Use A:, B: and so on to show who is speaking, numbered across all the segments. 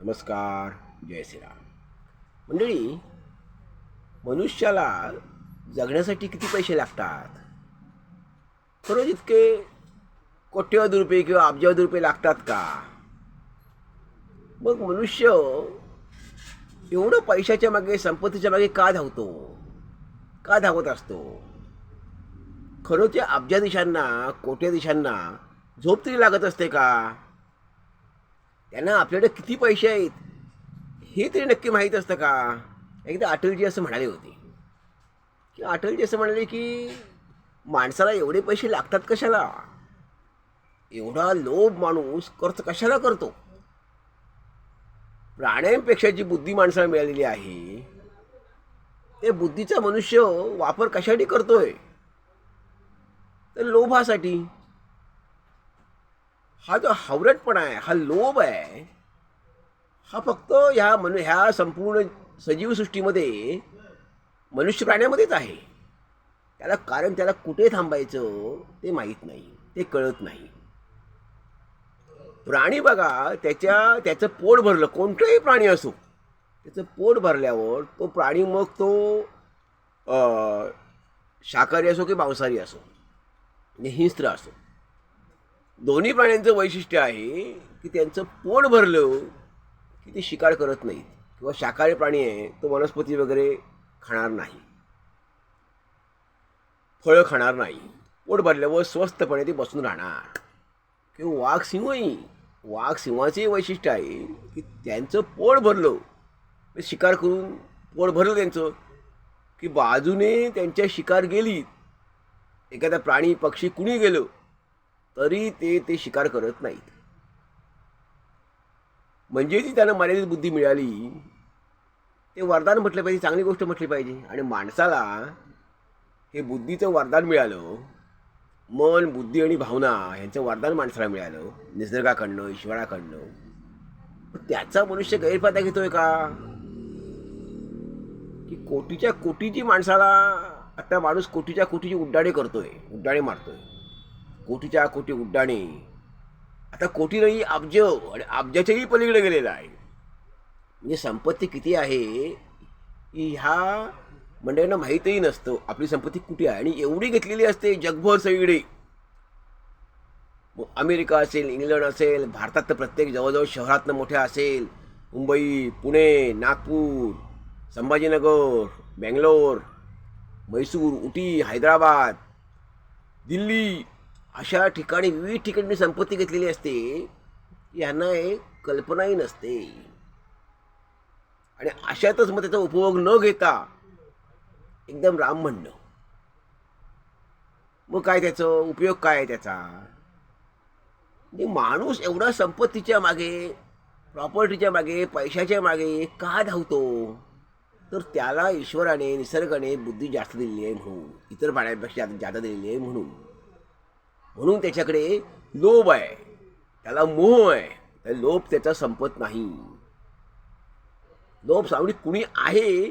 A: नमस्कार. जय श्रीराम. मंडळी, मनुष्याला जगण्यासाठी किती पैसे लागतात? खरंच इतके कोट्यवधी रुपये किंवा अब्जावधी रुपये लागतात का? मग मनुष्य एवढं पैशाच्या मागे, संपत्तीच्या मागे का धावतो, का धावत असतो? खरं त्या अब्जाधीशांना, कोट्याधीशांना झोप तरी लागत असते का? त्यांना आपल्याकडे किती पैसे आहेत हे तरी नक्की माहीत असतं का? एकदा अटलजी असं म्हणाले होते की अटलजी असं म्हणाले की माणसाला एवढे पैसे लागतात कशाला? एवढा लोभ माणूस खर्च कशाला करतो? प्राण्यांपेक्षा जी बुद्धी माणसाला मिळालेली आहे, ते बुद्धीचा मनुष्य वापर कशासाठी करतोय? तर लोभासाठी. हा जो हावरटपणा आहे, हा लोभ आहे, हा फक्त ह्या संपूर्ण सजीव सृष्टीमध्ये मनुष्य प्राण्यामध्येच आहे. कारण त्याला कुठे थांबायचं ते माहीत नाही, ते कळत नाही. प्राणी बघा, त्याचं पोट भरलं, कोणताही प्राणी असो, त्याचं पोट भरल्यावर तो प्राणी मग तो शाकाहारी असो की मांसाहारी असो, म्हणजे हिंस्त्र असो, दोन्ही प्राण्यांचं वैशिष्ट्य आहे की त्यांचं पोट भरलं की ते शिकार करत नाहीत. किंवा शाकाहारी प्राणी आहे तो वनस्पती वगैरे खाणार नाही, फळं खाणार नाही. पोट भरल्यावर स्वस्तपणे ते बसून राहणार. किंवा वाघ सिंहाचे वैशिष्ट्य आहे की त्यांचं पोट भरलं, शिकार करून पोट भरलं त्यांचं, की बाजूने त्यांच्या शिकार गेली, एखादा प्राणी पक्षी कुणी गेलं तरी ते शिकार करत नाहीत. म्हणजे ती त्यांना मर्यादित बुद्धी मिळाली, ते वरदान म्हटलं पाहिजे, चांगली गोष्ट म्हटली पाहिजे. आणि माणसाला हे बुद्धीचं वरदान मिळालं, मन, बुद्धी आणि भावना यांचं वरदान माणसाला मिळालं निसर्गाकडनं, ईश्वराकडनं. त्याचा मनुष्य गैरफायदा घेतोय का? की कोटीच्या कोटीची माणसाला, आता माणूस कोटीच्या कोटीची उड्डाणे मारतोय, कोटीच्या कोटी उड्डाणे. आता कोटी नाही, अब्ज, आणि अब्जाच्याही पलीकडे गेलेला आहे. म्हणजे संपत्ती किती आहे की ह्या मंडळींना माहीतही नसतं आपली संपत्ती कुठे आहे. आणि एवढी घेतलेली असते जगभर सगळीकडे. अमेरिका असेल, इंग्लंड असेल, भारतात तर प्रत्येक जवळजवळ शहरातनं मोठ्या असेल, मुंबई, पुणे, नागपूर, संभाजीनगर, बेंगलोर, म्हैसूर, उटी, हैदराबाद, दिल्ली, अशा ठिकाणी विविध ठिकाणी संपत्ती घेतलेली असते. यांना एक कल्पनाही नसते. आणि अशातच मग त्याचा उपभोग न घेता एकदम राम म्हणणं, मग काय त्याचा उपयोग काय आहे त्याचा? म्हणजे माणूस एवढा संपत्तीच्या मागे, प्रॉपर्टीच्या मागे, पैशाच्या मागे का धावतो? तर त्याला ईश्वराने, निसर्गाने बुद्धी जास्त दिलेली आहे म्हणून, इतर प्राण्यांपेक्षा जास्त दिलेली आहे म्हणून त्याच्याकडे लोभ आहे, त्याला मोह आहे. तर लोभ त्याचा संपत नाही. लोभ सावडी कुणी आहे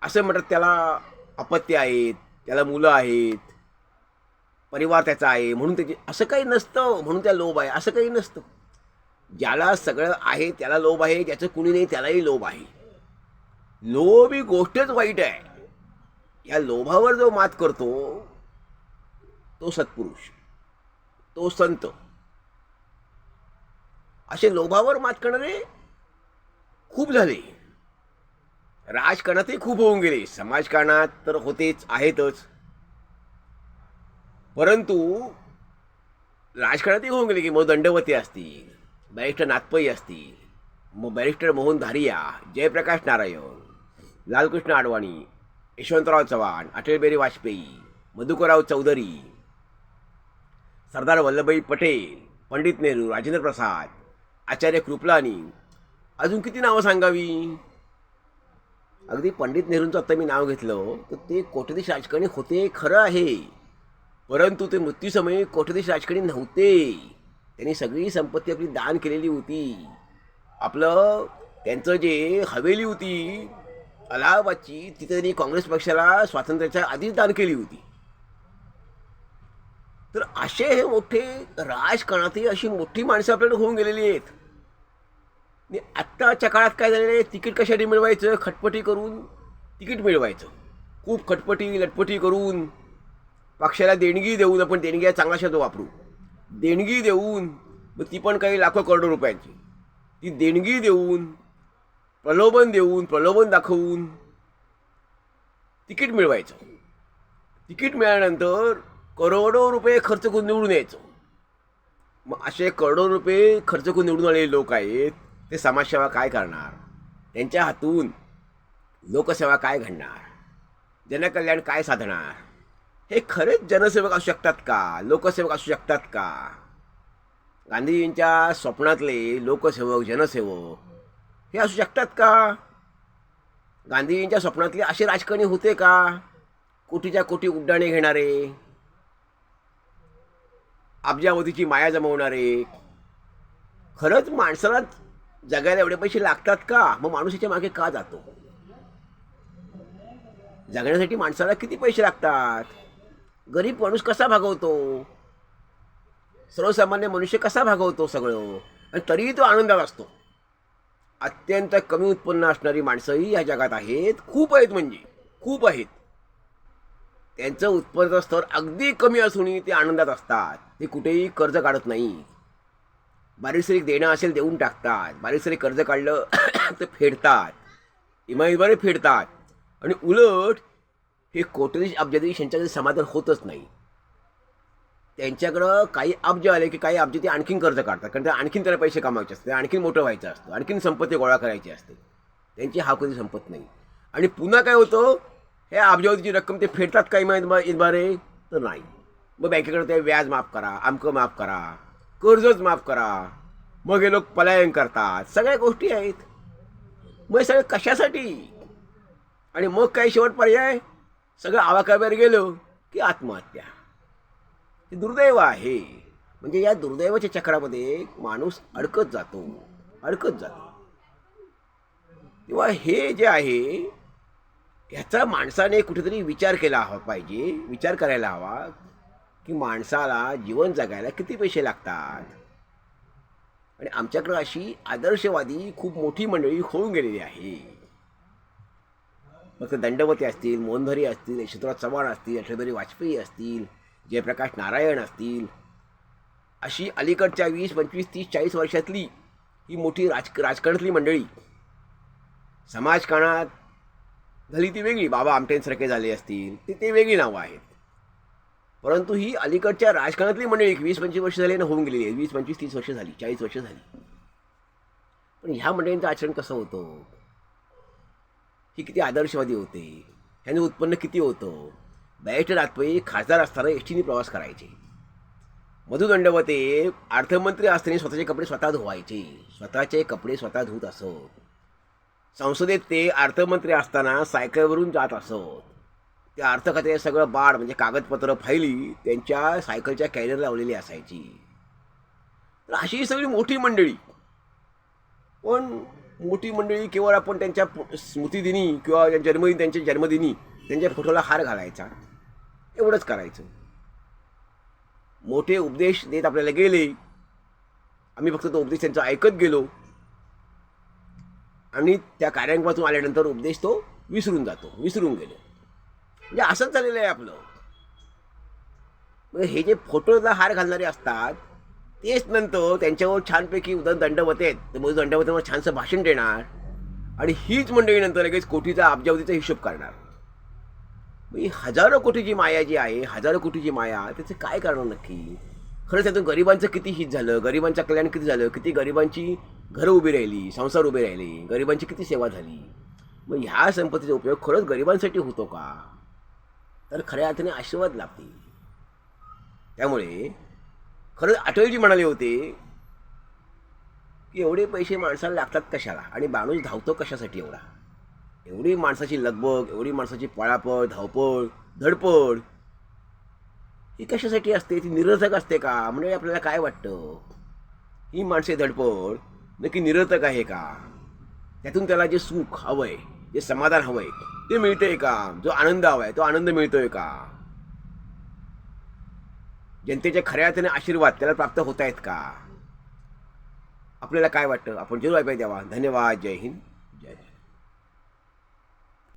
A: असं म्हणतात, त्याला अपत्य आहेत, त्याला मुलं आहेत, परिवार त्याचा आहे म्हणून त्याची, असं काही नसतं. म्हणून त्या लोभ आहे असं काही नसतं. ज्याला सगळं आहे त्याला लोभ आहे, ज्याचं कुणी नाही त्यालाही लोभ आहे. लोभ ही गोष्टच वाईट आहे. या लोभावर जो मात करतो तो सत्पुरुष, तो संत. असे लोभावर मात करणारे खूप झाले. राजकारणातही खूप होऊन गेले, समाजकारणात तर होतेच, आहेतच. परंतु राजकारणातही होऊन गेले की मग दंडवती असतील, बॅरिस्टर नाथपै असतील, मग बॅरिस्टर मोहन धारिया, जयप्रकाश नारायण, लालकृष्ण अडवाणी, यशवंतराव चव्हाण, अटल बिहारी वाजपेयी, मधुकरराव चौधरी, सरदार वल्लभभाई पटेल, पंडित नेहरू, राजेंद्र प्रसाद, आचार्य कृपलानी, अजून किती नावं सांगावी? अगदी पंडित नेहरूंचं आता मी नाव घेतलं तर ते कोट्याधीश राजकारणी होते, खरं आहे. परंतु ते मृत्यूसमयी कोट्याधीश राजकारणी नव्हते. त्यांनी सगळी संपत्ती आपली दान केलेली होती. आपलं त्यांचं जे हवेली होती अलाहाबादची, तिथे त्यांनी काँग्रेस पक्षाला स्वातंत्र्याच्या आधीच दान केली होती. तर असे हे मोठे राजकारणातही अशी मोठी माणसं आपल्याकडे होऊन गेलेली आहेत. आणि आत्ताच्या काळात काय झालेलं आहे, तिकीट कशासाठी मिळवायचं, खटपटी करून तिकीट मिळवायचं. खूप खटपटी लटपटी करून पक्षाला देणगी देऊन, आपण देणगी हा चांगला शब्द वापरू, देणगी देऊन, मग ती पण काही लाखो करोडो रुपयांची, ती देणगी देऊन प्रलोभन दाखवून तिकीट मिळवायचं. तिकीट मिळाल्यानंतर करोडो रुपये खर्च करून निवडून यायचं. मग असे करोडो रुपये खर्च करून निवडून आलेले लोक आहेत, ते समाजसेवा काय करणार, त्यांच्या हातून लोकसेवा काय घडणार, जनकल्याण काय साधणार, हे खरेच जनसेवक असू शकतात का, लोकसेवक असू शकतात का? गांधीजींच्या स्वप्नातले लोकसेवक जनसेवक हे असू शकतात का? गांधीजींच्या स्वप्नातले असे राजकारणी होते का, कोटीच्या कोटी उड्डाणे घेणारे, अब्जावधीची माया जमवणारे? खरंच माणसाला जगायला एवढे पैसे लागतात का? मग माणूस याच्या मागे का जातो? जगण्यासाठी माणसाला किती पैसे लागतात? गरीब माणूस कसा भागवतो, सर्वसामान्य मनुष्य कसा भागवतो सगळं, आणि तरीही तो आनंदात असतो. अत्यंत कमी उत्पन्न असणारी माणसंही या जगात आहेत, खूप आहेत, म्हणजे खूप आहेत. त्यांचं उत्पन्नाचं स्तर अगदी कमी असूनही ते आनंदात असतात. ते कुठेही कर्ज काढत नाहीत. बारीकसारीक देणं असेल देऊन टाकतात, बारीकसारीक कर्ज काढलं तर फेडतात, इमाईद्वारे फेडतात. आणि उलट हे कोट्यधीश अब्जाधीश यांच्याकडे समाधान होतच नाही. त्यांच्याकडं काही अब्ज आले की काही अब्ज ते आणखीन कर्ज काढतात, कारण ते आणखीन त्याला पैसे कमावायचे असते, आणखीन मोठं व्हायचं असतं, आणखीन संपत्ती गोळा करायची असते. त्यांची हा कधी संपत नाही. आणि पुन्हा काय होतं, हे अब्जावधीची रक्कम ते फेडतात काही इतबारे तर नाही. मग बँकेकडे ते व्याज माफ करा, अमकं माफ करा, कर्जच माफ करा. मग हे लोक पलायन करतात. सगळ्या गोष्टी आहेत. मग हे सगळं कशासाठी? आणि मग काही शेवट पर्याय, सगळं आवाकाब्यावर गेलो की आत्महत्या. हे दुर्दैव आहे. म्हणजे या दुर्दैवाच्या चक्रामध्ये माणूस अडकत जातो. तेव्हा हे जे आहे, ह्याचा माणसाने कुठेतरी विचार केला पाहिजे, विचार करायला हवा की माणसाला जीवन जगायला किती पैसे लागतात. आणि आमच्याकडे अशी आदर्शवादी खूप मोठी मंडळी होऊन गेलेली आहे. मग ते दंडवते असतील, मोहनधरी असतील, यशवंतराव चव्हाण असतील, अटल बिहारी वाजपेयी असतील, जयप्रकाश नारायण असतील, अशी अलीकडच्या 20, 25, 30, 40 वर्षातली ही मोठी राजकारणातली मंडळी. समाजकारणात झाली ती वेगळी, बाबा आमटेंसारखे झाले असतील, ते वेगळी नावं आहेत. परंतु ही अलीकडच्या राजकारणातली मंडळी 20-25 वर्ष झाली ना, होऊन गेलेली आहे. 20, 25, 30 वर्ष झाली, 40 वर्ष झाली. पण ह्या मंडळींचं आचरण कसं होतं, ही किती आदर्शवादी होते, ह्याने उत्पन्न किती होतं. बॅरिस्टर राजपई खासदार असताना एसटीने प्रवास करायचे. मधु दंडवते अर्थमंत्री असताना स्वतःचे कपडे स्वतः धुवायचे, स्वतःचे कपडे स्वतः धुत असत. संसदेत ते अर्थमंत्री असताना सायकलवरून जात असत. त्या अर्थ खात्याचे सगळं बाळ म्हणजे कागदपत्र फाईली त्यांच्या सायकलच्या कॅरियर लावलेली असायची. तर अशी सगळी मोठी मंडळी. पण मोठी मंडळी केवळ आपण त्यांच्या स्मृतिदिनी किंवा त्यांच्या जन्मदिनी त्यांच्या फोटोला हार घालायचा, एवढंच करायचं. मोठे उपदेश देत आपल्याला गेले, आम्ही फक्त तो उपदेश त्यांचा ऐकत गेलो आणि त्या कार्यान्वयातून आल्यानंतर उपदेश तो विसरून गेलो. म्हणजे असंच झालेलं आहे आपलं. म्हणजे हे जे फोटोला हार घालणारे असतात तेच नंतर त्यांच्यावर छानपैकी दंडवत आहेत, तर मग दंडवतेवर छानसं भाषण देणार आणि हीच मंडळी नंतर लगेच कोटीचा अब्जावधीचा हिशोब करणार. ही हजारो कोटीची माया जी आहे, हजारो कोटीची माया, त्याचं काय करणार नक्की? खरंच त्यातून गरिबांचं किती हित झालं, गरिबांचं कल्याण किती झालं, किती गरिबांची घरं उभी राहिली, संसार उभे राहिले, गरिबांची किती सेवा झाली. मग ह्या संपत्तीचा उपयोग खरंच गरिबांसाठी होतो का? तर खऱ्या अर्थाने आशीर्वाद लाभते. त्यामुळे खरंच अटलजी म्हणाले होते की एवढे पैसे माणसाला लागतात कशाला, आणि माणूस धावतो कशासाठी एवढा? एवढी माणसाची लगबग, एवढी माणसाची पळापळ, धावपळ, धडपड ही कशासाठी असते? ती निरर्थक असते का? म्हणजे आपल्याला काय वाटतं, ही माणसे धडपड नक्की निरर्थक आहे का? त्यातून त्याला जे सुख हवंय, जे समाधान हवंय ते मिळतंय का? जो आनंद हवाय तो आनंद मिळतोय का? जनतेच्या खऱ्या अर्थाने आशीर्वाद त्याला प्राप्त होत आहेत का? आपल्याला काय वाटतं आपण जरूर अभिप्राय द्यावा. धन्यवाद. जय हिंद.